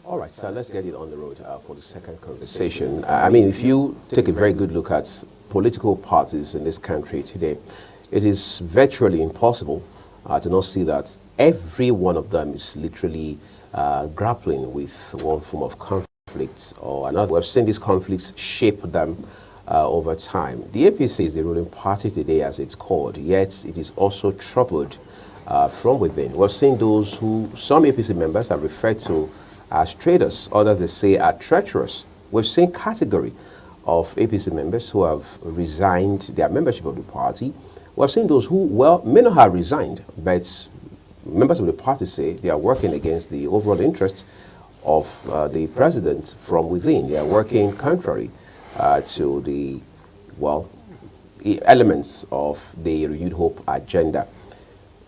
All right, so let's get it on the road for the second conversation. I mean, if you take a very good look at political parties in this country today, it is virtually impossible to not see that every one of them is literally grappling with one form of conflict or another. We've seen these conflicts shape them over time. The APC is the ruling party today, as it's called, yet it is also troubled from within. We've seen those who some APC members have referred to as traitors, others they say are treacherous. We've seen category of APC members who have resigned their membership of the party. We've seen those who, well, may not have resigned, but members of the party say they are working against the overall interests of the president from within. They are working contrary to the, well, elements of the Renewed Hope agenda.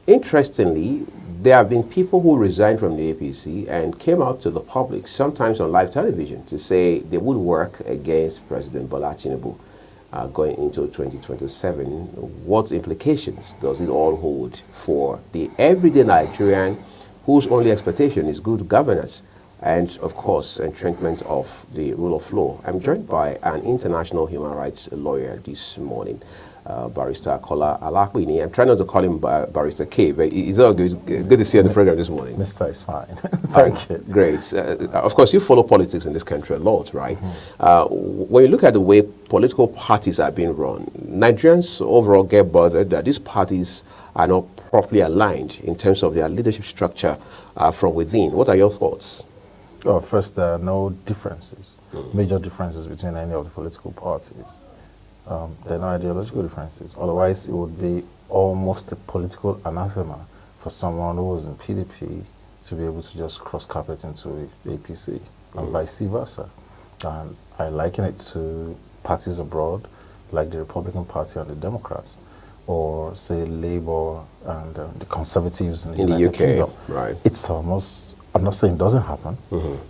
Interestingly, there have been people who resigned from the APC and came out to the public, sometimes on live television, to say they would work against President Bola Tinubu going into 2027. What implications does it all hold for the everyday Nigerian whose only expectation is good governance and, of course, entrenchment of the rule of law? I'm joined by an international human rights lawyer this morning, Barrister Kola Alakwini. I'm trying not to call him Barrister K, but it's all good to see you on the program this morning. Mr. is fine. Thank you. Great. Of course, you follow politics in this country a lot, right? When you look at the way political parties are being run, Nigerians overall get bothered that these parties are not properly aligned in terms of their leadership structure from within. What are your thoughts? Well, first, there are no differences, major differences between any of the political parties. There are no ideological differences. Otherwise, it would be almost a political anathema for someone who was in PDP to be able to just cross carpet into the APC and vice versa. And I liken it to parties abroad, like the Republican Party and the Democrats, or say Labour and the Conservatives in the United Kingdom. Right. It's almost, I'm not saying it doesn't happen,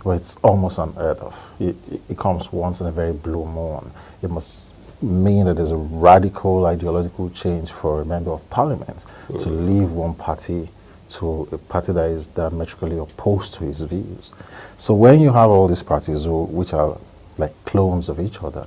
but it's almost unheard of. It comes once in a very blue moon. It must mean that there's a radical ideological change for a member of parliament to leave one party to a party that is diametrically opposed to his views. So when you have all these parties which are like clones of each other,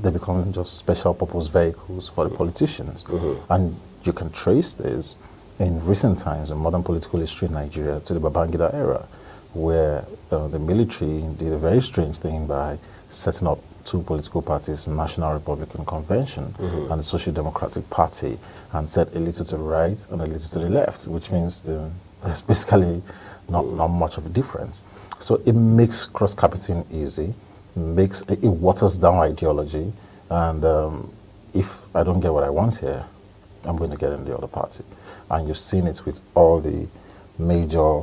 they become just special purpose vehicles for the politicians. And you can trace this in recent times in modern political history in Nigeria to the Babangida era, where the military did a very strange thing by setting up two political parties, National Republican Convention and the Social Democratic Party, and set a little to the right and a little to the left, which means there's basically not much of a difference. So it makes cross-carpeting easy, it waters down ideology, and if I don't get what I want here, I'm going to get in the other party. And you've seen it with all the major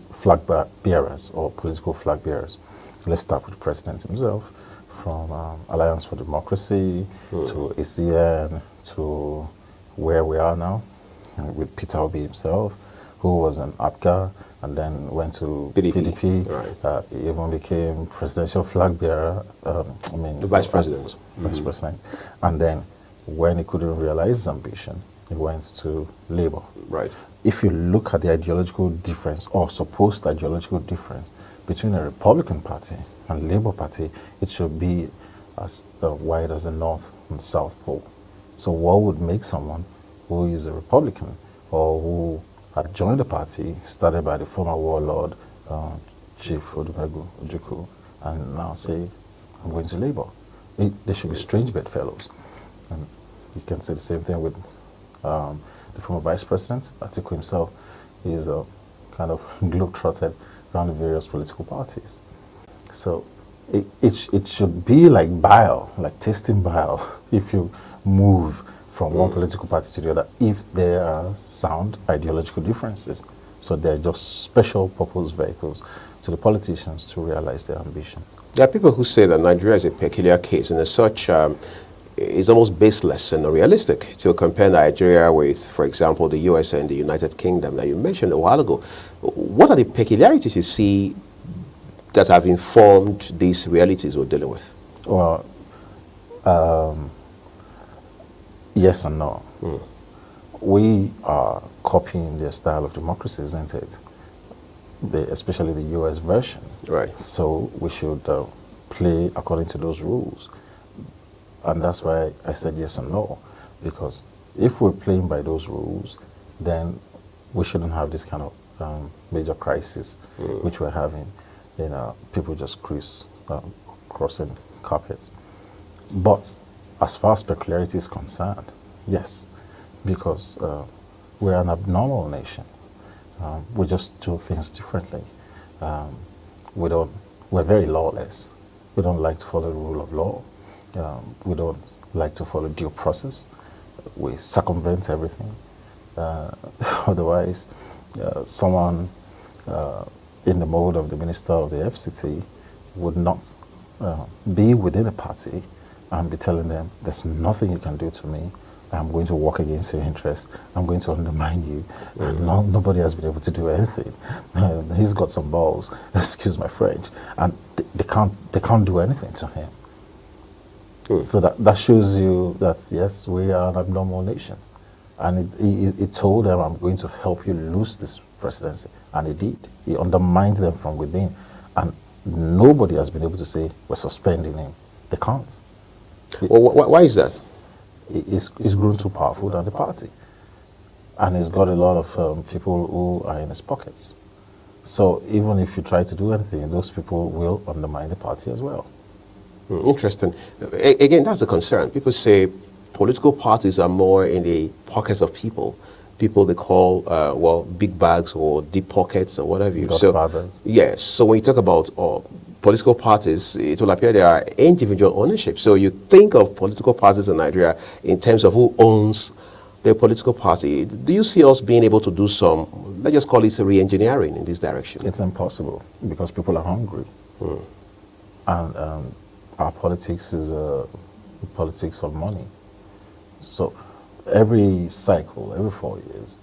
flag bearers or political flag bearers. Let's start with the president himself, from Alliance for Democracy to ACN to where we are now with Peter Obi himself, who was an APGA and then went to PDP. Right. He even became presidential flag bearer, the vice president. Vice president. And then when he couldn't realize his ambition, he went to Labour. Right. If you look at the ideological difference or supposed ideological difference between a Republican Party and Labour Party, it should be as wide as the North and South Pole. So what would make someone who is a Republican or who had joined the party started by the former warlord, Chief Odumegu Ojukwu, and now say, I'm going to Labour? They should be strange bedfellows. And you can say the same thing with the former vice president, Atiku himself. He's kind of globe-trotted around the various political parties. So it should be like bile, like tasting bile, if you move from one political party to the other, if there are sound ideological differences. So they're just special purpose vehicles to the politicians to realize their ambition. There are people who say that Nigeria is a peculiar case, and as such, it's almost baseless and unrealistic to compare Nigeria with, for example, the US and the United Kingdom that you mentioned a while ago. What are the peculiarities you see that have informed these realities we're dealing with? Well, yes and no. We are copying their style of democracy, isn't it? especially the US version. Right. So we should play according to those rules. And that's why I said yes and no. Because if we're playing by those rules, then we shouldn't have this kind of major crisis, which we're having. People just crossing carpets. But as far as peculiarity is concerned, yes, because we're an abnormal nation. We just do things differently. We're very lawless. We don't like to follow the rule of law. We don't like to follow due process. We circumvent everything. Otherwise, someone in the mode of the minister of the FCT would not be within a party and be telling them, there's nothing you can do to me. I'm going to work against your interests. I'm going to undermine you. And nobody has been able to do anything. He's got some balls, excuse my French, and they can't do anything to him. So that shows you that, yes, we are an abnormal nation. And it told them, I'm going to help you lose this presidency. And it did. He undermined them from within. And nobody has been able to say, we're suspending him. They can't. Well, why is that? He's grown too powerful than the party. And he's got a lot of people who are in his pockets. So even if you try to do anything, those people will undermine the party as well. Interesting. Again, that's a concern. People say political parties are more in the pockets of people. People they call, big bags or deep pockets or whatever. Godfathers. So, yes. So when you talk about political parties, it will appear they are individual ownership. So you think of political parties in Nigeria in terms of who owns the political party. Do you see us being able to do some, let's just call it re-engineering in this direction? It's impossible because people are hungry. And our politics is politics of money. So every cycle, every 4 years,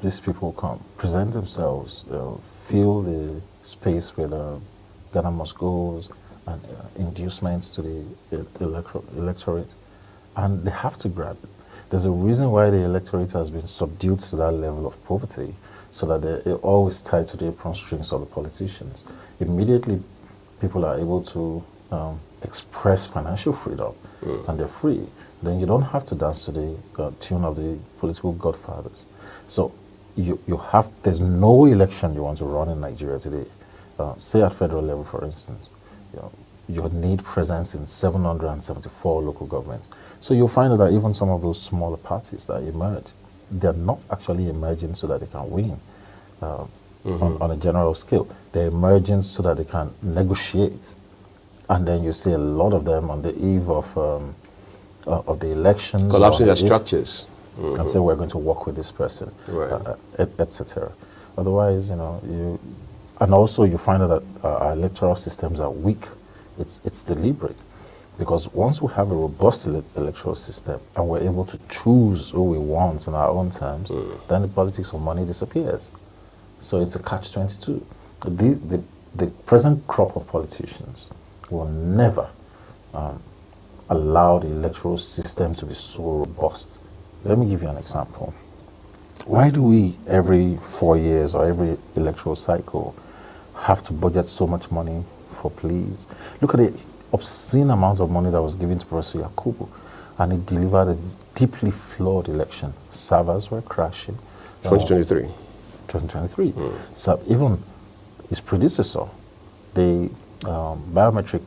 these people come, present themselves, fill the space with Ghana must goes and inducements to the electorate, and they have to grab it. There's a reason why the electorate has been subdued to that level of poverty, so that they're always tied to the apron strings of the politicians. Immediately, people are able to express financial freedom, and they're free. Then you don't have to dance to the tune of the political godfathers. So there's no election you want to run in Nigeria today. Say at federal level, for instance, you need presence in 774 local governments. So you'll find that even some of those smaller parties that emerge, they're not actually emerging so that they can win on a general scale. They're emerging so that they can negotiate. And then you see a lot of them on the eve of the elections. Collapsing their structures. And say, we're going to work with this person, right. etc. Otherwise, and also you find out that our electoral systems are weak. It's deliberate. Because once we have a robust electoral system and we're able to choose who we want on our own terms, then the politics of money disappears. So it's a catch-22. The present crop of politicians will never allow the electoral system to be so robust. Let me give you an example. Why do we, every 4 years or every electoral cycle, have to budget so much money for police? Look at the obscene amount of money that was given to Professor Yakubu, and it delivered a deeply flawed election. Servers were crashing. 2023. 2023. So even his predecessor, the biometric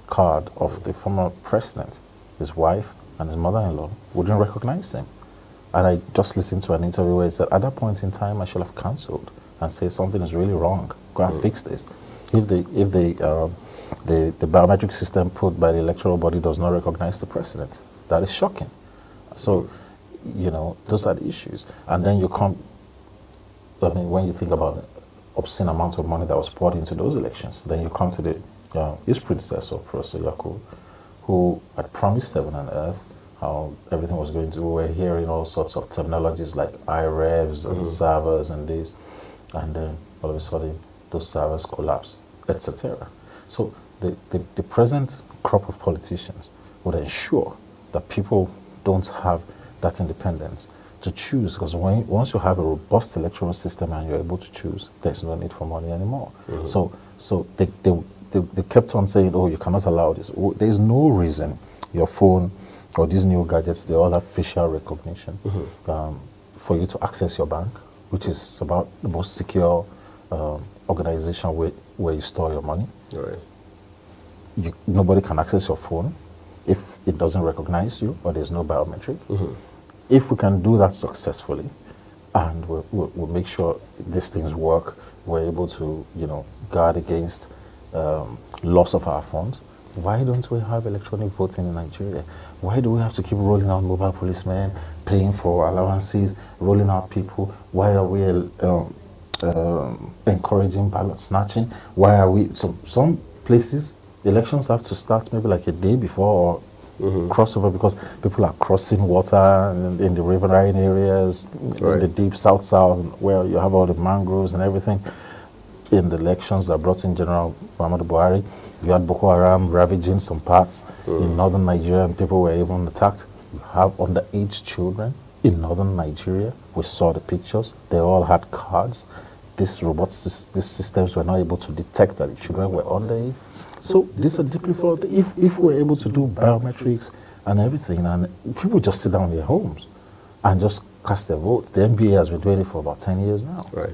card of the former president, his wife, and his mother-in-law wouldn't recognize him. And I just listened to an interview where he said, at that point in time, I should have cancelled and say something is really wrong. Go and fix this. If the biometric system put by the electoral body does not recognize the president, that is shocking. So, those are the issues. And then when you think about the obscene amount of money that was poured into those elections, then you come to his predecessor, Professor Yakubu, who had promised heaven and earth, how everything was going to. We were hearing all sorts of terminologies like IREVs and servers and this, and then all of a sudden those servers collapse, etc. So the present crop of politicians would ensure that people don't have that independence to choose, because once you have a robust electoral system and you're able to choose, there's no need for money anymore. So they kept on saying, oh, you cannot allow this. There's no reason your phone or these new gadgets, they all have facial recognition for you to access your bank, which is about the most secure organization where you store your money. Right. Nobody can access your phone if it doesn't recognize you or there's no biometric. If we can do that successfully, and we'll make sure these things work, we're able to, guard against loss of our funds. Why don't we have electronic voting in Nigeria? Why do we have to keep rolling out mobile policemen, paying for allowances, rolling out people? Why are we encouraging ballot snatching? Why are we... Some places, elections have to start maybe like a day before, or crossover, because people are crossing water in the riverine areas, in the deep south, where you have all the mangroves and everything. In the elections that brought in General Muhammadu Buhari, you had Boko Haram ravaging some parts in northern Nigeria, and people were even attacked. You have underage children in northern Nigeria. We saw the pictures. They all had cards. These systems were not able to detect that the children were underage. So these are deeply flawed. If we're able to do biometrics and everything, and people just sit down in their homes and just cast their vote. The NBA has been doing it for about 10 years now. Right.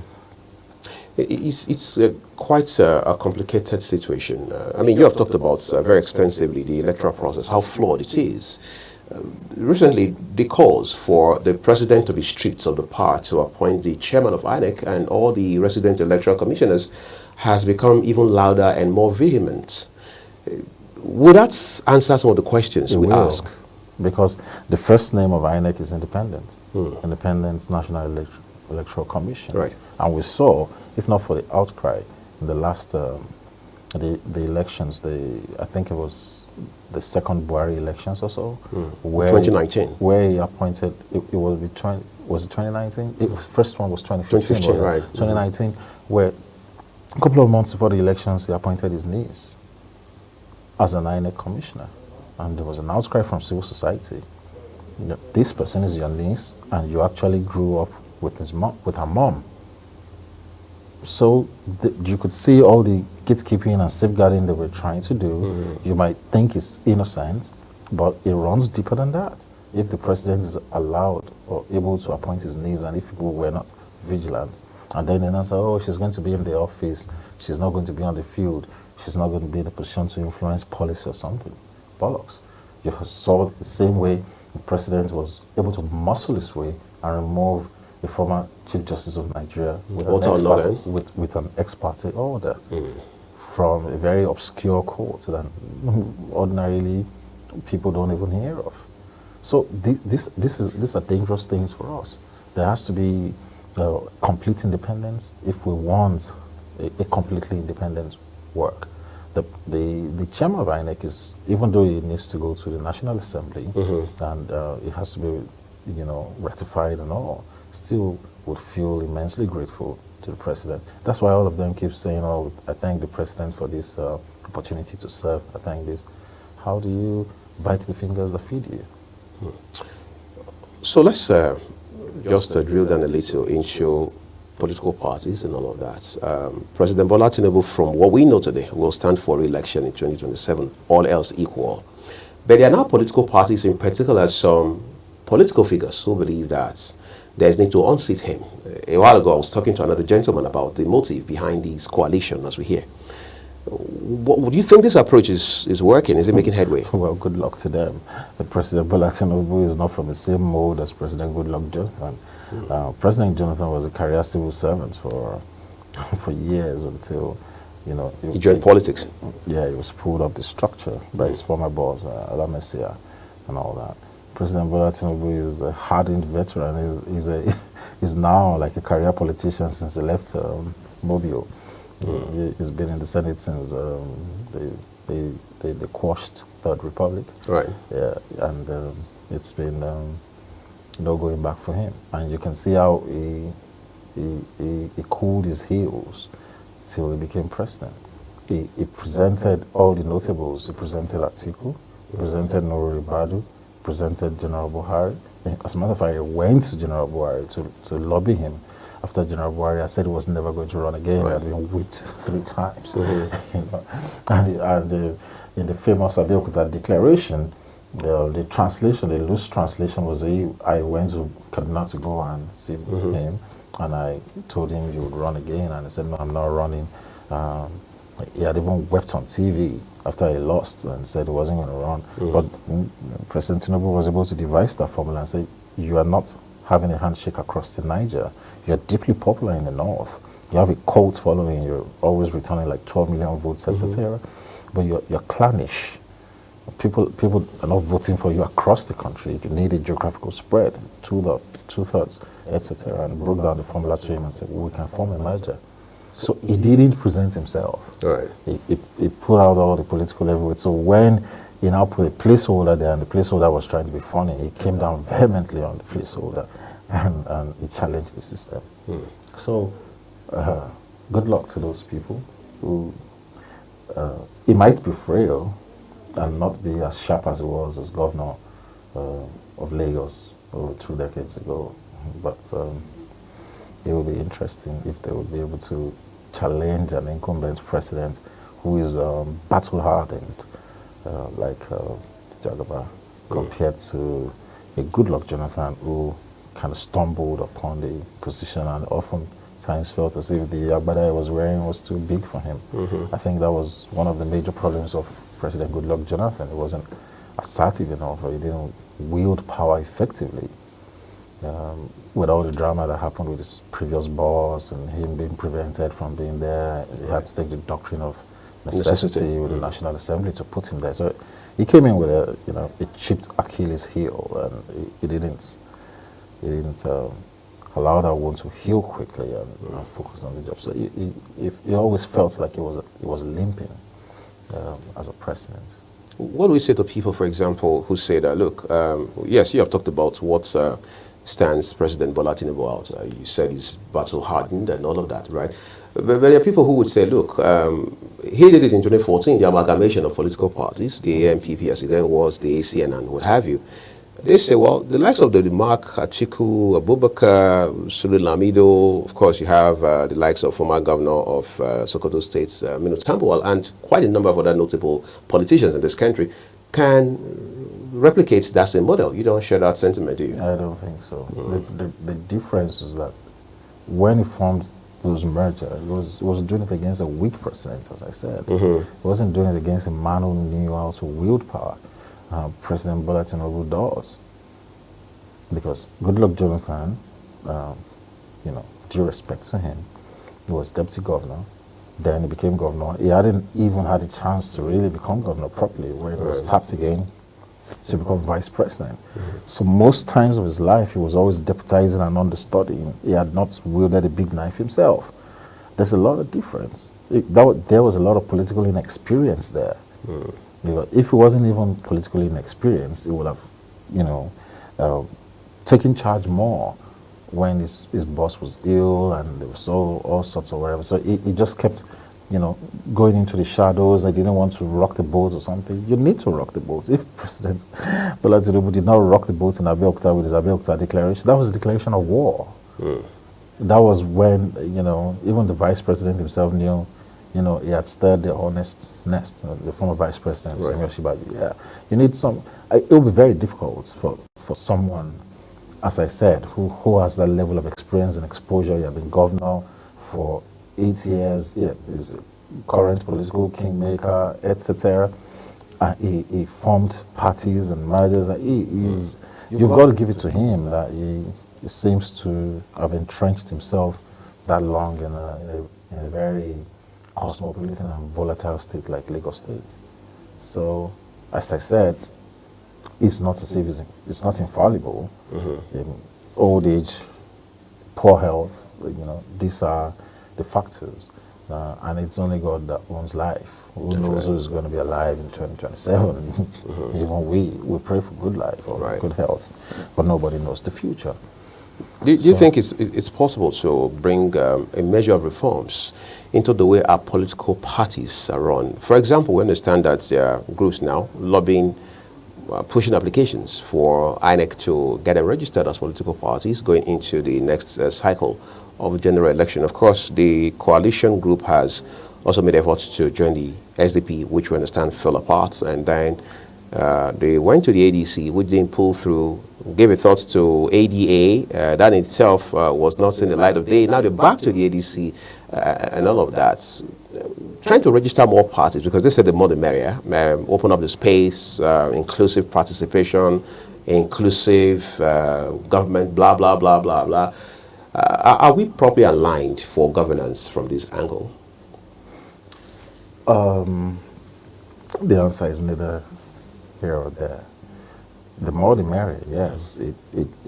It's quite a complicated situation. I mean, you have talked about very extensively the electoral process, how flawed it is. Recently, the calls for the president to be stripped of the power to appoint the chairman of INEC and all the resident electoral commissioners has become even louder and more vehement. Would that answer some of the questions we ask? Because the first name of INEC is independent, Independent National Electoral Commission. Right. And we saw, if not for the outcry, in the last the elections, I think it was the second Buhari elections or so, where 2019, where he appointed, it was it 2019? The first one was 2015. 2015, right. 2019, where a couple of months before the elections, he appointed his niece as an INEC commissioner, and there was an outcry from civil society. This person is your niece, and you actually grew up with her mom. So you could see all the gatekeeping and safeguarding they were trying to do. You might think it's innocent, but it runs deeper than that. If the president is allowed or able to appoint his niece, and if people were not vigilant, and then they say, oh, she's going to be in the office, she's not going to be on the field, she's not going to be in a position to influence policy or something. Bollocks. You saw the same way the president was able to muscle his way and remove the former Chief Justice of Nigeria with an ex parte order from a very obscure court that ordinarily people don't even hear of. So these are dangerous things for us. There has to be complete independence if we want a completely independent work. The chairman of INEC is, even though it needs to go to the National Assembly and it has to be, ratified and all, still would feel immensely grateful to the president. That's why all of them keep saying, oh, I thank the president for this opportunity to serve. I thank this. How do you bite the fingers that feed you? So let's just drill down a little into political parties and all of that. President Bola Tinubu, from what we know today, will stand for re-election in 2027, all else equal. But there are now political parties, in particular some political figures, who believe that there is need to unseat him. A while ago, I was talking to another gentleman about the motive behind this coalition, as we hear. What do you think this approach is working? Is it making headway? Well, good luck to them. President Bola Tinubu is not from the same mold as President Goodluck Jonathan. President Jonathan was a career civil servant for years until, he joined politics. Yeah, he was pulled up the structure by his former boss, Alamesia, and all that. President Bola Tinubu is a hardened veteran. He's now like a career politician since he left Mobile. He's been in the Senate since they quashed Third Republic. Right. Yeah, and it's been no going back for him. And you can see how he cooled his heels till he became president. He presented all the notables. He presented Atiku, presented Nuri Badu, presented General Buhari, As a matter of fact, I went to General Buhari to lobby him. After General Buhari, I said he was never going to run again. He had been whipped 3 times. You know? And in the famous Abeokuta declaration, the translation, the loose translation was I went to Kaduna to go and see him, and I told him he would run again, and he said, no, I'm not running. He had even wept on TV after he lost and said he wasn't going to run. But President Tinubu was able to devise that formula and say, you are not having a handshake across to Niger. You're deeply popular in the north. You have a cult following. You're always returning like 12 million votes, etc. But you're clannish. People are not voting for you across the country. You need a geographical spread, two-thirds, etc. And broke down the formula to him and said, we can form a merger. So he didn't present himself. Right. He put out all the political leverage. So when he now put a placeholder there, and the placeholder was trying to be funny, he came down vehemently on the placeholder, and he challenged the system. So good luck to those people who, he might be frail and not be as sharp as he was as governor of Lagos 2 decades ago, but it will be interesting if they would be able to challenge an incumbent president who is battle-hardened, like Jagaba, compared to a Goodluck Jonathan who kind of stumbled upon the position and oftentimes felt as if the agbada he was wearing was too big for him. I think that was one of the major problems of President Goodluck Jonathan. He wasn't assertive enough, or he didn't wield power effectively. With all the drama that happened with his previous boss and him being prevented from being there, he had to take the doctrine of necessity with the National Assembly to put him there. So he came in with a chipped Achilles heel, and he didn't allow that wound to heal quickly and focus on the job. So he always felt like he was limping as a president. What do we say to people, for example, who say that, look, yes, you have talked about what stands President Bola Tinubu out. You said he's battle-hardened and all of that, right? But there are people who would say, look, he did it in 2014, the amalgamation of political parties, the ANPP as it then was, the ACN and what have you. They say, well, the likes of the Mark, Atiku, Abubakar, Sulu Lamido, of course you have the likes of former governor of Sokoto State, Minu Tambuwal, and quite a number of other notable politicians in this country can replicate that same model. You don't share that sentiment, do you? I don't think so. The difference is that when he formed those merger, he was doing it against a weak president, as I said. He wasn't doing it against a man who knew how to wield power. President Bola Tinubu does. Because Goodluck Jonathan, due respect to him, he was deputy governor, then he became governor. He hadn't even had a chance to really become governor properly when he was tapped again to become vice president. So most times of his life, he was always deputizing and understudying. He had not wielded a big knife himself. There's a lot of difference. There was a lot of political inexperience there. If he wasn't even politically inexperienced, he would have, taken charge more when his boss was ill and there was all sorts of whatever. So he just kept, going into the shadows. I didn't want to rock the boat or something. You need to rock the boat. If President Bola Tinubu did not rock the boat in Abeokuta with his Abeokuta declaration, that was a declaration of war. That was when, even the vice president himself knew, he had stirred the honest nest, the former vice president, Samuel Shibaju. Yeah, you need some. It will be very difficult for someone, as I said, who has that level of experience and exposure. He had been governor for 8 years. Yeah, he's a current political kingmaker, etc. He formed parties and mergers. You've got to give it to him that he seems to have entrenched himself that long in a very cosmopolitan and volatile state like Lagos State. So, as I said, it's not as if it's not infallible. Old age, poor health, these are the factors. And it's only God that owns life. Who knows who's going to be alive in 2027? Even we pray for good life or good health, but nobody knows the future. Do you think it's possible to bring a measure of reforms into the way our political parties are run? For example, we understand that there are groups now lobbying pushing applications for INEC to get them registered as political parties going into the next cycle of general election. Of course, the coalition group has also made efforts to join the SDP, which we understand fell apart, and then they went to the ADC, which didn't pull through, gave a thought to ADA. That in itself was not seeing the light of day. Now they're back to the ADC and all of that. Trying to register more parties, because they said the more the merrier. Open up the space, inclusive participation, inclusive government, blah, blah, blah, blah, blah. Are we properly aligned for governance from this angle? The answer is neither here or there. The more the merrier, yes. It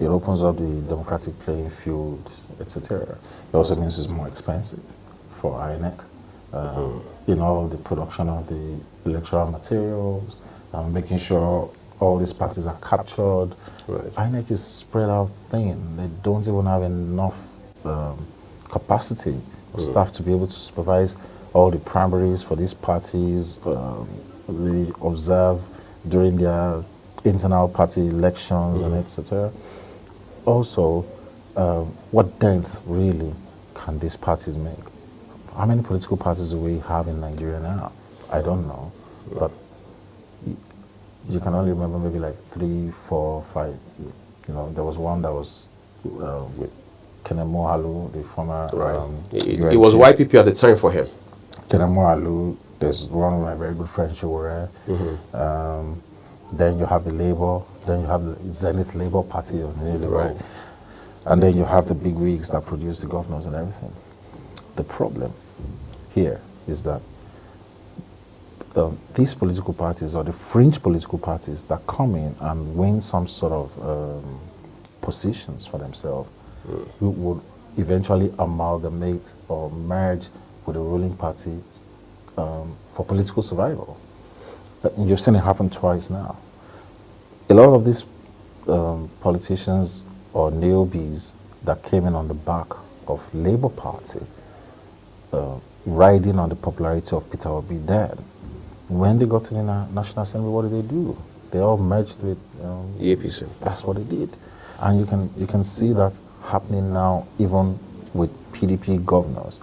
opens up the democratic playing field, etc. It also means it's more expensive for INEC. The production of the electoral materials, making sure all these parties are captured. Right. INEC is spread out thin. They don't even have enough capacity or staff to be able to supervise all the primaries for these parties, really observe during their internal party elections and etc. Also, what dent really can these parties make? How many political parties do we have in Nigeria now? I don't know, but you can only remember maybe like 3, 4, 5. There was one that was with Kenneth Mohalu, the former It was YPP at the time for him. Kenneth Mohalu, there's one of my very good friends, Showore. Then you have the Labour, then you have the Zenith Labour Party, Right. And then you have the big wigs that produce the governors and everything. The problem here is that these political parties, or the fringe political parties that come in and win some sort of positions for themselves, who would eventually amalgamate or merge with the ruling party for political survival. You've seen it happen twice now. A lot of these politicians or newbies that came in on the back of Labour Party, riding on the popularity of Peter Obi then, when they got to the National Assembly, what did they do? They all merged with the APC. That's what they did. And you can see that happening now even with PDP governors.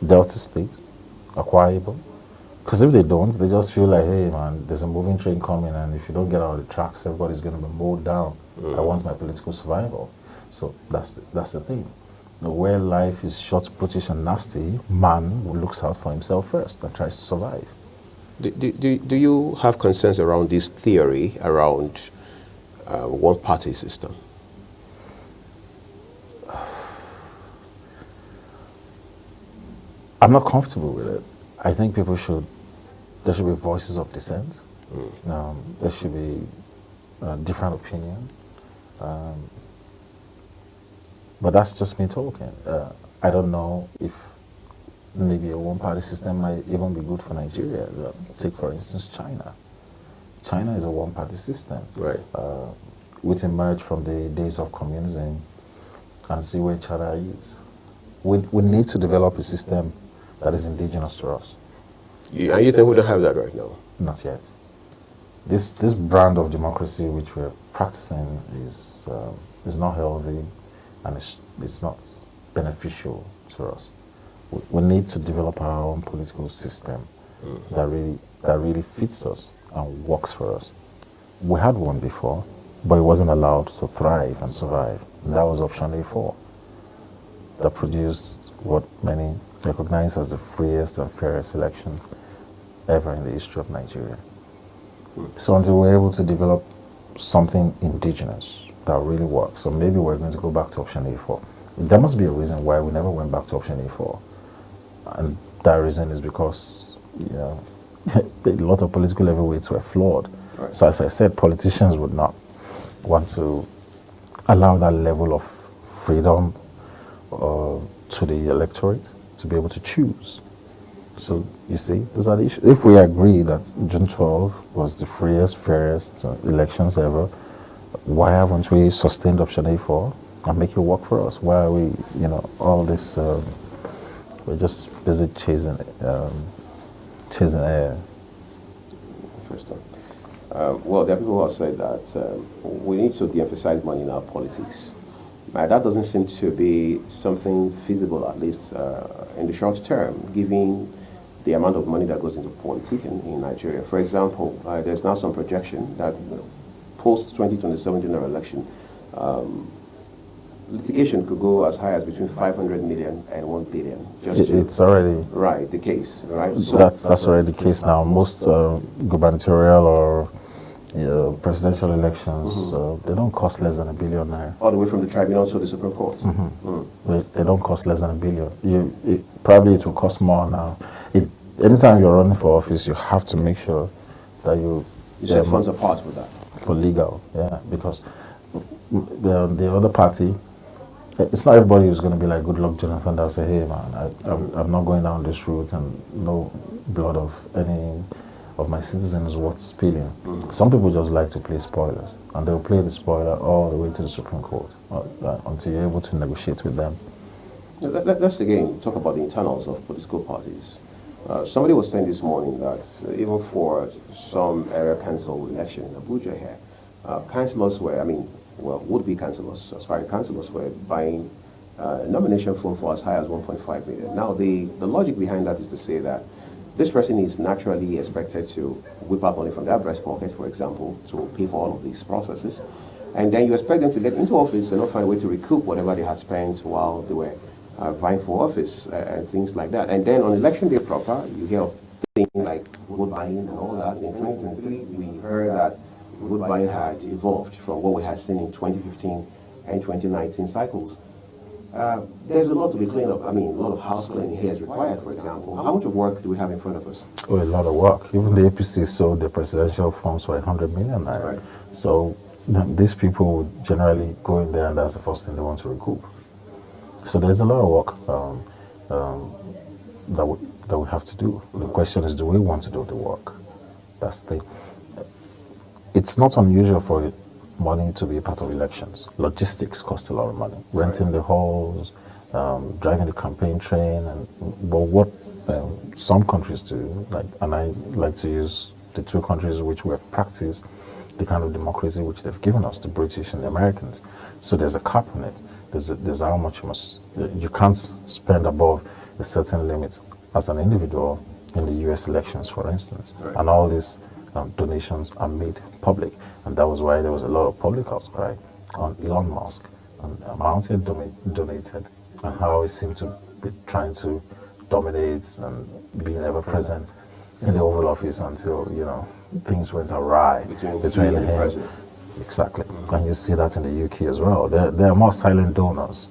Delta State, Akwa Ibom. Because if they don't, they just feel like, hey man, there's a moving train coming, and if you don't get out of the tracks, everybody's going to be mowed down. I want my political survival. So that's the thing. Where life is short, brutish, and nasty, man looks out for himself first and tries to survive. Do you have concerns around this theory around one-party system? I'm not comfortable with it. I think there should be voices of dissent. There should be different opinion. But that's just me talking. I don't know if maybe a one-party system might even be good for Nigeria. Take, for instance, China. China is a one-party system. Right. Which emerged from the days of communism, and see where China is. We need to develop a system that is indigenous to us. And you think we don't have that right now? Not yet. This brand of democracy which we're practicing is not healthy, and it's not beneficial to us. We need to develop our own political system that really fits us and works for us. We had one before, but it wasn't allowed to thrive and survive. And that was option A4, that produced what many recognize as the freest and fairest election ever in the history of Nigeria. So until we're able to develop something indigenous that really works, so maybe we're going to go back to option A4. There must be a reason why we never went back to option A4. And that reason is because a lot of political heavyweights were flawed. Right. So as I said, politicians would not want to allow that level of freedom to the electorate to be able to choose. So you see, those are the issues. If we agree that June 12 was the freest, fairest elections ever, why haven't we sustained option A4 and make it work for us? Why are we, all this, we're just busy chasing air. First time. Well, there are people who have said that we need to de-emphasize money in our politics. That doesn't seem to be something feasible, at least in the short term, given the amount of money that goes into politics in Nigeria. For example, there's now some projection that post 2027 general election, litigation could go as high as between 500 million and 1 billion. It's already right the case, right? So that's already the case now. Most gubernatorial or presidential elections, they don't cost less than $1 billion naira. all the way from the tribunal to the Supreme Court. They don't cost less than $1 billion. Probably it will cost more now. Anytime you're running for office, you have to make sure that you set funds apart for that. For legal, yeah, because the other party, it's not everybody who's going to be like Goodluck Jonathan that'll say, hey man, I'm not going down this route and no blood of any of my citizens worth spilling. Some people just like to play spoilers, and they'll play the spoiler all the way to the Supreme Court until you're able to negotiate with them. Let's again talk about the internals of political parties. Somebody was saying this morning that even for some area council election in Abuja here, councillors were, would-be councillors, aspiring councillors were buying nomination form for as high as 1.5 million. Now, the logic behind that is to say that this person is naturally expected to whip out money from their breast pocket, for example, to pay for all of these processes. And then you expect them to get into office and not find a way to recoup whatever they had spent while they were vying for office and things like that. And then on election day proper, you hear of things like vote buying and all that. In 2023, we heard that vote buying had evolved from what we had seen in 2015 and 2019 cycles. There's a lot to be cleaned up. A lot of house cleaning here is required, for example. How much of work do we have in front of us? Oh, a lot of work. Even the APC sold the presidential funds for 100 million naira. Right. So these people would generally go in there and that's the first thing they want to recoup. So there's a lot of work that we have to do. The question is, do we want to do the work? That's the thing. It's not unusual for money to be a part of elections. Logistics cost a lot of money. Renting the halls, driving the campaign train, but what some countries do, and I like to use the two countries which we have practiced the kind of democracy which they've given us, the British and the Americans. So there's a cap on it. There's how much you can't spend above a certain limit as an individual in the U.S. elections, for instance. Right. And all these donations are made public, and that was why there was a lot of public outcry on Elon Musk and the amount he donated, and how he seemed to be trying to dominate and being ever present in the Oval Office until things went awry between him. President. Exactly, and you see that in the UK as well. There are more silent donors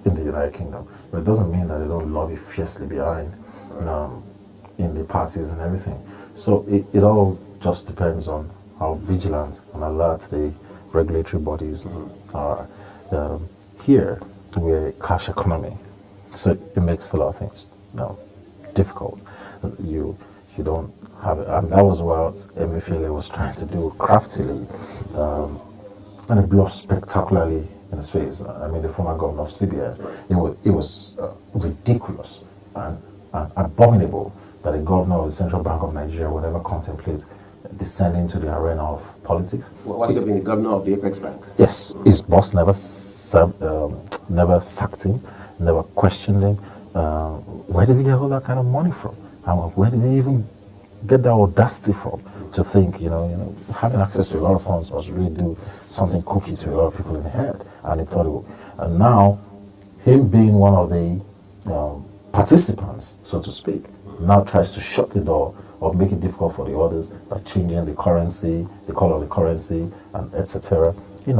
in the United Kingdom, but it doesn't mean that they don't lobby fiercely behind in the parties and everything. So it all just depends on how vigilant and alert the regulatory bodies are. Here, we're a cash economy, so it makes a lot of things difficult. You don't have it. And that was what Emefiele was trying to do craftily, and it blew up spectacularly in his face. The former governor of CBN, it was ridiculous and abominable that a governor of the Central Bank of Nigeria would ever contemplate descending to the arena of politics. What's he been the governor of the Apex Bank? Yes, his boss never never sacked him, never questioned him. Where did he get all that kind of money from? Where did he even get that audacity from to think, having access to a lot of funds must really do something cookie to a lot of people in the head, and he thought it would. And now, him being one of the participants, so to speak, now tries to shut the door or make it difficult for the others by changing the currency, the color of the currency, and etc. It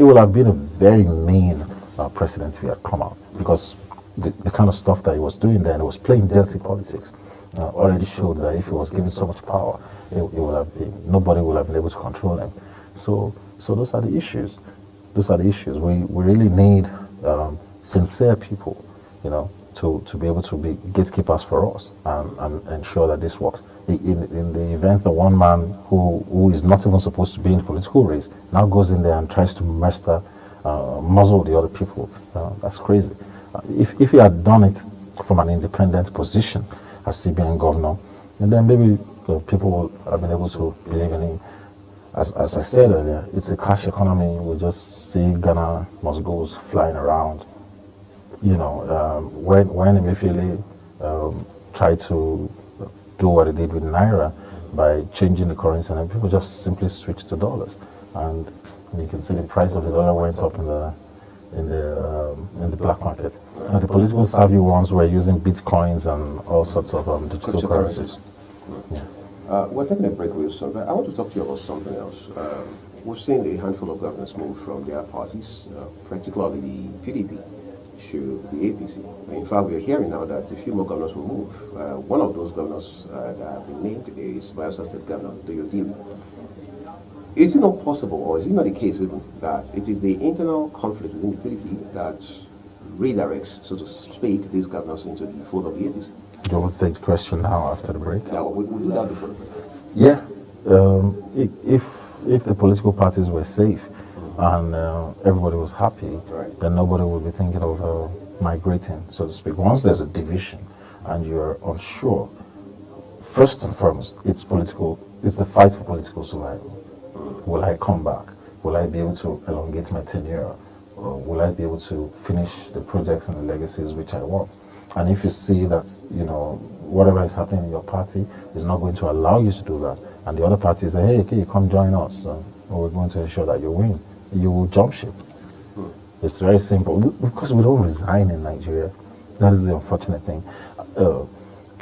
would have been a very mean president if he had come out, because the kind of stuff that he was doing then, it was playing dirty politics. Already showed that if he was given so much power, nobody would have been able to control him. So those are the issues. Those are the issues. We really need sincere people, to be able to be gatekeepers for us and ensure that this works. In the events that one man who is not even supposed to be in the political race now goes in there and tries to muzzle the other people, that's crazy. If he had done it from an independent position as CBN governor, and then maybe So people have been able to believe in him. As I said earlier, it's a cash economy. We just see Ghana must goes flying around. When Emefiele tried to do what he did with Naira by changing the currency, and people just simply switched to dollars. And you can see the price of the dollar went up in the black market. And the political savvy ones were using bitcoins and all sorts of digital currencies. We're taking a break real soon, but I want to talk to you about something else. We've seen a handful of governors move from their parties, particularly the PDP, to the APC. In fact, we are hearing now that a few more governors will move. One of those governors that have been named is Bayelsa State Governor Doyodiri. Is it not possible, or is it not the case even, that it is the internal conflict within the PDP that redirects, so to speak, these governors into the fold of the APC? Do you want to take the question now after the break? Yeah, we'll do that before the break. Yeah. If the political parties were safe and everybody was happy, Right. then nobody would be thinking of migrating, so to speak. Once there's a division and you're unsure, first and foremost, it's the fight for political survival. Will I come back? Will I be able to elongate my tenure? Or will I be able to finish the projects and the legacies which I want? And if you see that, whatever is happening in your party is not going to allow you to do that, and the other party say, hey, okay, come join us, we're going to ensure that you win, you will jump ship. It's very simple, because we don't resign in Nigeria. That is the unfortunate thing.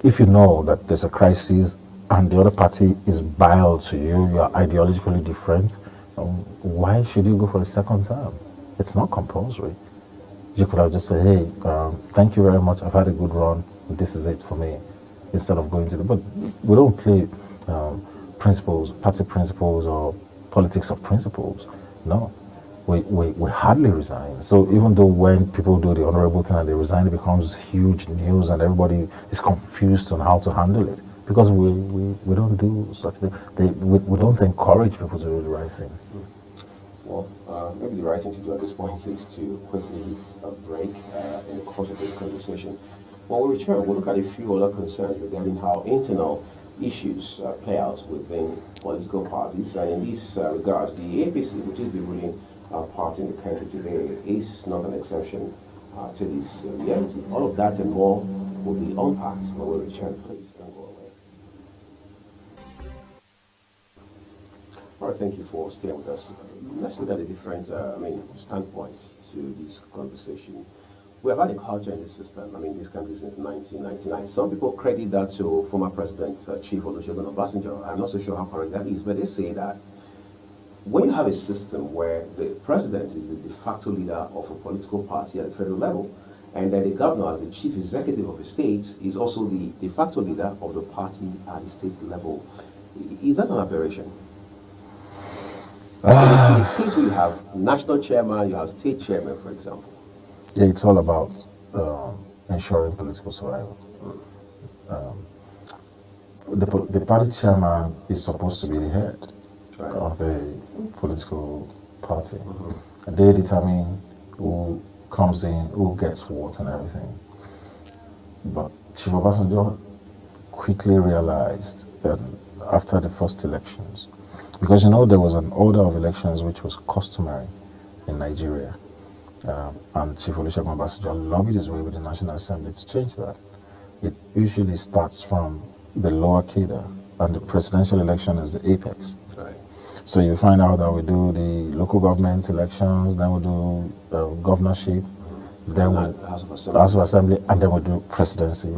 If you know that there's a crisis and the other party is vile to you, you are ideologically different, why should you go for a second term? It's not compulsory. You could have just said, hey, thank you very much, I've had a good run, this is it for me, instead of going to the... But we don't play principles, party principles or politics of principles. No. We hardly resign. So even though when people do the honorable thing and they resign, it becomes huge news and everybody is confused on how to handle it. Because we don't do such thing. We don't encourage people to do the right thing. Well, maybe the right thing to do at this point is to quickly hit a break in the course of this conversation. When we return, we'll look at a few other concerns regarding how internal issues play out within political parties. And in this regard, the APC, which is the ruling party in the country today, is not an exception to this reality. All of that and more will be unpacked when we return. Please don't go away. All right, thank you for staying with us. Let's look at the different standpoints to this conversation. We have had a culture in this system, this country since 1999. Some people credit that to former President Chief Olusegun Obasanjo. I'm not so sure how correct that is, but they say that when you have a system where the president is the de facto leader of a political party at the federal level, and then the governor, as the chief executive of a state, is also the de facto leader of the party at the state level, is that an aberration? In the case where you have national chairman, you have state chairman, for example. Yeah, it's all about ensuring political survival. The party chairman is supposed to be the head of the political party. And they determine who comes in, who gets what and everything. But Chief Obasanjo quickly realized that after the first elections, because there was an order of elections which was customary in Nigeria, and Chief Olusegun Obasanjo lobbied his way with the National Assembly to change that. It usually starts from the lower cadre, and the presidential election is the apex. Right. So you find out that we do the local government elections, then we do governorship, then we House of Assembly, and then we do presidency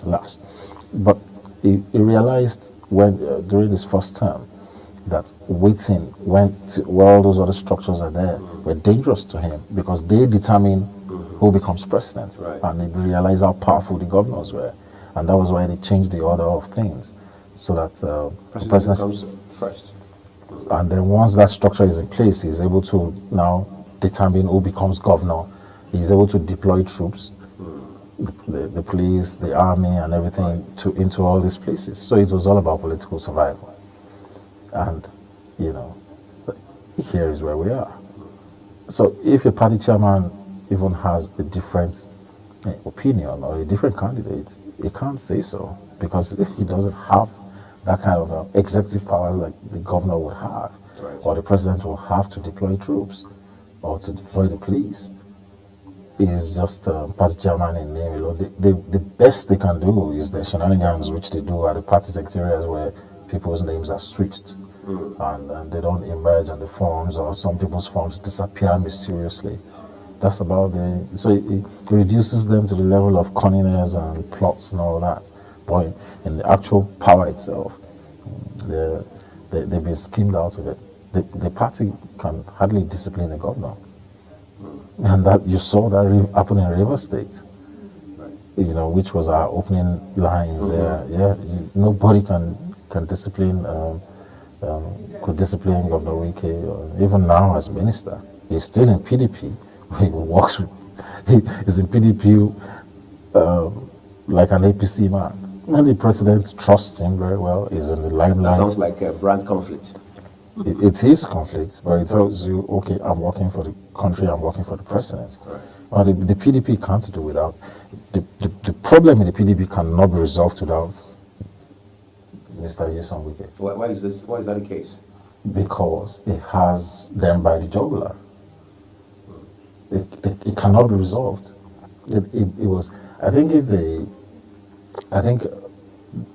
last. But he realized during his first term that waiting where all those other structures are there were dangerous to him, because they determine who becomes president. Right. And he realized how powerful the governors were. And that was why they changed the order of things, so that the president comes first. And then once that structure is in place, he's able to now determine who becomes governor. He's able to deploy troops, the police, the army, and everything into all these places. So it was all about political survival. And, here is where we are. So if a party chairman even has a different opinion or a different candidate, he can't say so, because he doesn't have that kind of executive powers like the governor would have, Right. or the president will have to deploy troops or to deploy the police. Is just party chairman in name alone. The best they can do is the shenanigans which they do at the party secretariats where people's names are switched and they don't emerge on the forms, or some people's forms disappear mysteriously. That's about so it reduces them to the level of cunningness and plots and all that. But in the actual power itself, they've been schemed out of it. The party can hardly discipline the governor. And that you saw that happen in River State, which was our opening lines there. Yeah, nobody can discipline, could discipline Governor Wike, even now as minister. He's still in PDP. He works with, he is in PDP like an APC man. And the president trusts him very well. He's in the limelight. Sounds like a brand conflict. It is conflict, but it tells you, okay, I'm working for the country, I'm working for the president. Right. Well, the PDP can't do without. The problem in the PDP cannot be resolved without Mr. Nyesom Wike. Why is that the case? Because it has them by the jugular. It cannot be resolved. It was. I think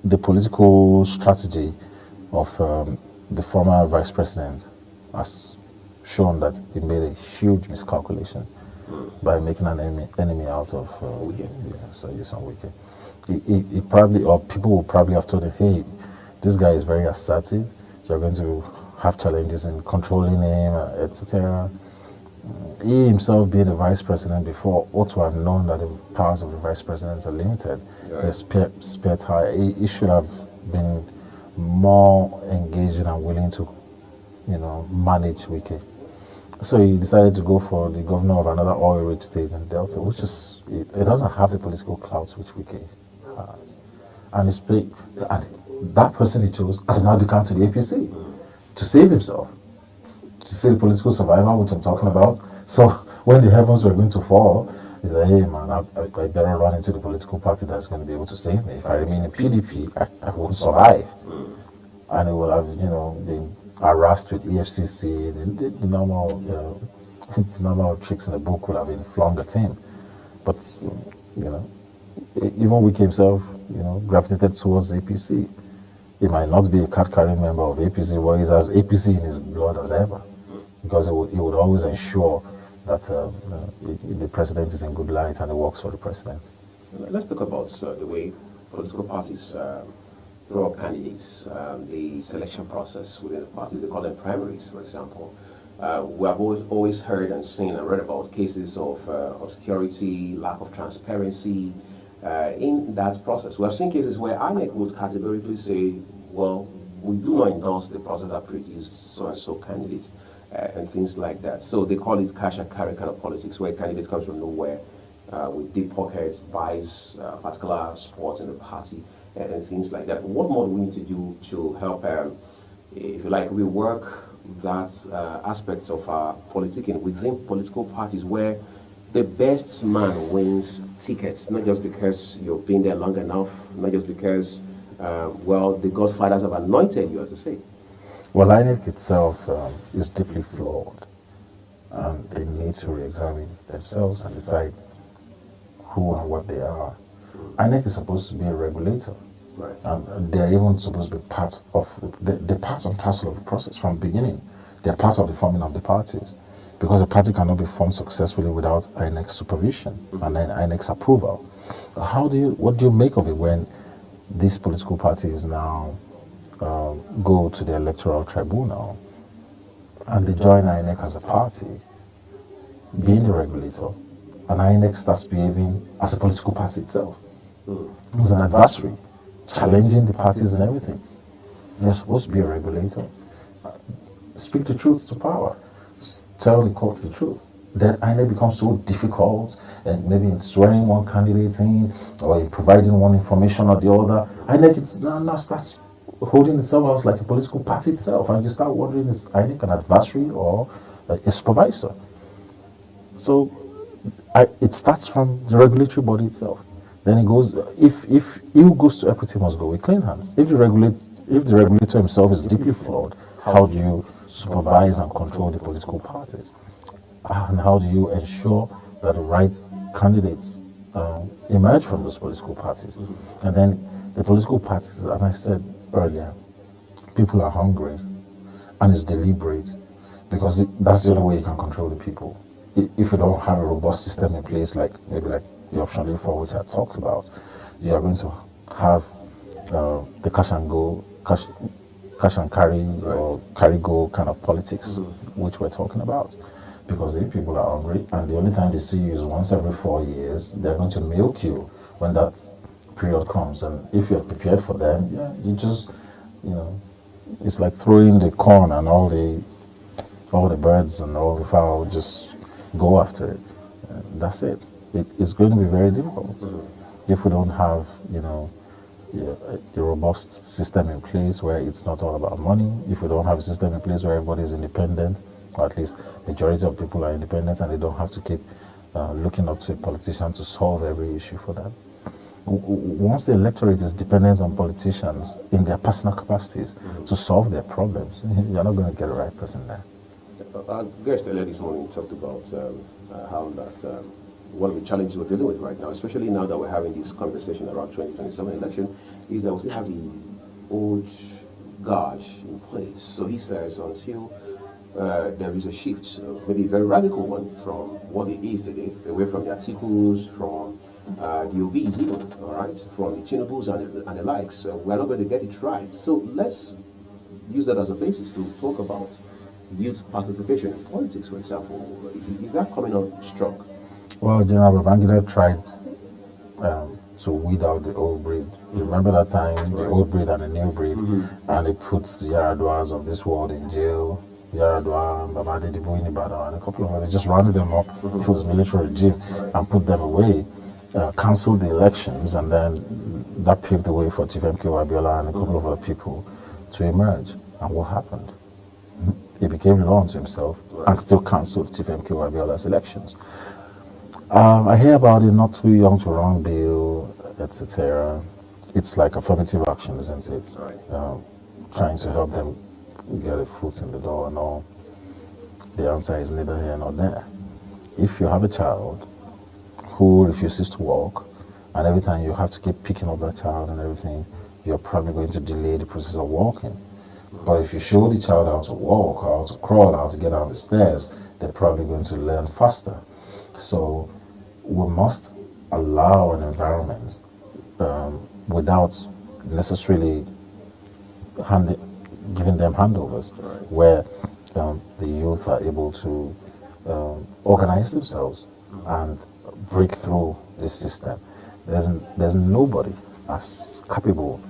the political strategy of the former vice president has shown that he made a huge miscalculation by making an enemy out of Nyesom Wike. He probably, or people will probably have told him, hey, this guy is very assertive. You're going to have challenges in controlling him, etc. He himself, being the vice president before, ought to have known that the powers of the vice president are limited. Right. They're spare tire. He should have been more engaging and willing to, manage Wike. So he decided to go for the governor of another oil-rich state in Delta, which is, it doesn't have the political clout which Wike has. And that person he chose has now come to the APC to save himself, to see the political survival, which I'm talking about. So when the heavens were going to fall, he said, hey man, I better run into the political party that's going to be able to save me. If I remain in PDP, I won't survive. And it will have, been harassed with EFCC, the normal tricks in the book would have been flung at him. But, even Wike himself, gravitated towards APC. He might not be a card-carrying member of APC, but he's as APC in his blood as ever. Because he would always ensure that the president is in good light and he works for the president. Let's talk about the way political parties throw up candidates, the selection process within the parties. They call them primaries, for example. We have always heard and seen and read about cases of obscurity, lack of transparency in that process. We have seen cases where INEC would categorically say, well, we do not endorse the process that produced so-and-so candidates. And things like that. So they call it cash and carry kind of politics, where a candidate comes from nowhere with deep pockets, buys particular support in the party, and things like that. What more do we need to do to help, if you like, rework that aspect of our politicking within political parties, where the best man wins tickets, not just because you've been there long enough, not just because, the godfathers have anointed you, as they say. Well, INEC itself is deeply flawed. They need to re-examine themselves and decide who and what they are. INEC is supposed to be a regulator. Right. And they're even supposed to be part of they're part and parcel of the process from the beginning. They're part of the forming of the parties. Because a party cannot be formed successfully without INEC's supervision and then INEC's approval. What do you make of it when these political parties now go to the electoral tribunal and they join INEC as a party, being the regulator, and INEC starts behaving as a political party itself, as an adversary, challenging the parties and everything? You're supposed to be a regulator. Speak the truth to power. Tell the courts the truth. Then INEC becomes so difficult, and maybe in swearing one candidate in or in providing one information or the other, INEC now starts holding itself out like a political party itself, and you start wondering, is INEC an adversary or a supervisor? So it starts from the regulatory body itself. then it goes. If who goes to equity must go with clean hands. If the regulator himself is deeply flawed, how do you supervise and control the political parties? And how do you ensure that the right candidates emerge from those political parties? And then the political parties, and I said earlier, people are hungry, and it's deliberate, because that's the only way you can control the people. If you don't have a robust system in place, like the option A4, which I talked about, you are going to have the cash and carry, or carry go kind of politics, which we're talking about. Because if people are hungry, and the only time they see you is once every 4 years, they're going to milk you when that period comes. And if you're prepared for them, you just, it's like throwing the corn, and all the birds and all the fowl just go after it. That's it. It's going to be very difficult if we don't have, a robust system in place where it's not all about money. If we don't have a system in place where everybody is independent, or at least majority of people are independent, and they don't have to keep looking up to a politician to solve every issue for them. Once the electorate is dependent on politicians in their personal capacities to solve their problems, you're not going to get the right person there. Our guest earlier this morning talked about how that one of the challenges we're dealing with right now, especially now that we're having this conversation around 2027 election, is that we still have the old guard in place. So he says until there is a shift, maybe a very radical one, from what it is today, away from the articles, from the OBs even, all right, from the Tinubus and the likes, we're not going to get it right. So let's use that as a basis to talk about youth participation in politics, for example. Is that coming on strong? Well, General Babangida tried to weed out the old breed. Remember that time, the old breed and the new breed, and they put the Yaraduas of this world in jail. Yaradua, Babade Dibu in Ibadan, and a couple of others. They just rounded them up. It was military regime, and put them away. Cancelled the elections, and then that paved the way for Chief MKO Abiola and a couple of other people to emerge. And what happened? He became law unto himself and still cancelled Chief MKO Abiola's elections. I hear about it, not too young to run bill, etc. It's like affirmative action, isn't it? Trying to help them get a foot in the door and all. The answer is neither here nor there. If you have a child who refuses to walk, and every time you have to keep picking up that child and everything, you're probably going to delay the process of walking. But if you show the child how to walk, how to crawl, how to get down the stairs, they're probably going to learn faster. So we must allow an environment without necessarily giving them handovers, where the youth are able to organize themselves and break through this system. There's nobody as capable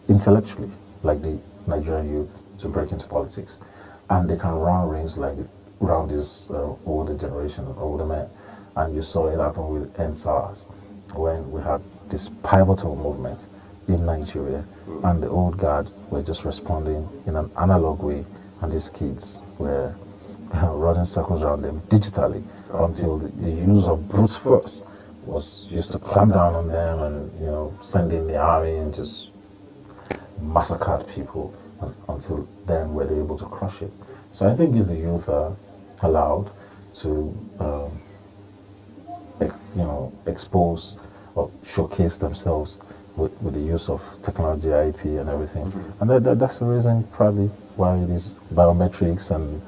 intellectually like the Nigerian youth to break into politics, and they can run rings like around this older generation of older men. And you saw it happen with NSAS when we had this pivotal movement in Nigeria, and the old guard were just responding in an analog way, and these kids were running circles around them digitally until the use of brute force was used to clamp down on them, and send in the army and just massacred people, until then were they able to crush it. So I think if the youth are allowed to expose or showcase themselves with the use of technology, IT and everything, and that's the reason probably why it is biometrics and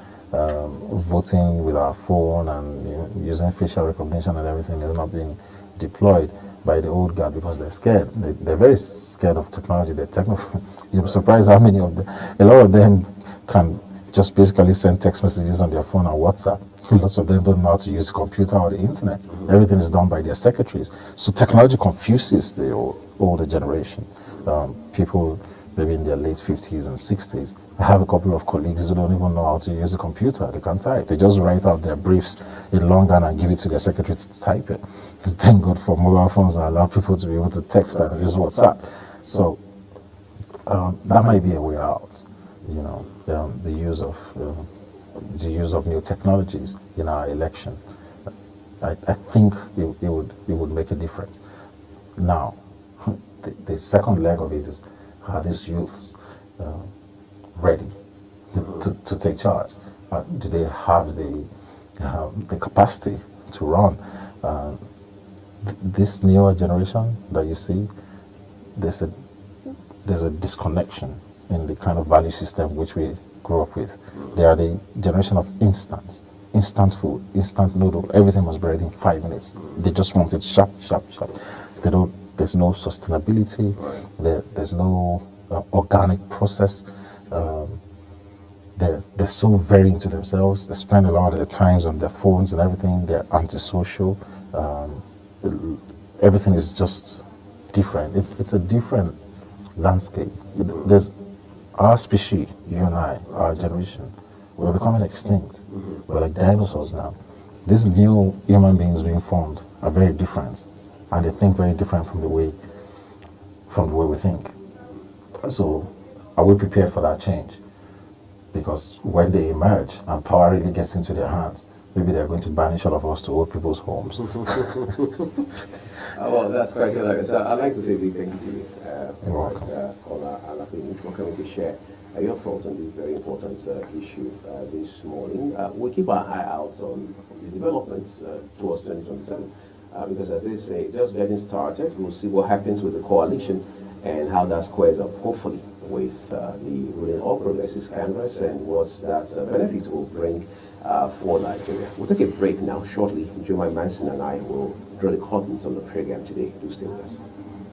voting with our phone and using facial recognition and everything is not being deployed by the old guard, because they're scared. They're very scared of technology. You're surprised how many of them, a lot of them can just basically send text messages on their phone and WhatsApp. Lots of them don't know how to use the computer or the internet. Everything is done by their secretaries. So technology confuses the older generation. People maybe in their late 50s and 60s. I have a couple of colleagues who don't even know how to use a computer. They can't type. They just write out their briefs in longhand and give it to their secretary to type it. Because thank God for mobile phones that allow people to be able to text and use WhatsApp. So that might be a way out. The use of new technologies in our election. I think it would make a difference. Now, the second leg of it is, are these youths ready to take charge? Do they have the capacity to run? This newer generation that you see, there's a disconnection in the kind of value system which we grew up with. They are the generation of instant food, instant noodle. Everything must be ready in 5 minutes. They just want it sharp, sharp, sharp. They don't. There's no sustainability. There's no organic process. They're so very into themselves. They spend a lot of their times on their phones and everything. They're antisocial. Everything is just different. It's a different landscape. There's our species, you and I, our generation, we're becoming extinct. We're like dinosaurs now. These new human beings being formed are very different, and they think very different from the way we think. So, are we prepared for that change? Because when they emerge and power really gets into their hands, maybe they're going to banish all of us to old people's homes. Well, that's quite hilarious. I'd like to say a big thank you to you You're welcome. for coming to share your thoughts on this very important issue this morning. We'll keep our eye out on the developments towards 2027 because, as they say, just getting started. We'll see what happens with the coalition and how that squares up, hopefully, with the ruling All Progressives Congress and what that benefit will bring for Nigeria. We'll take a break now shortly. Jumai Manson and I will draw the curtains on the program today. Do stay with us.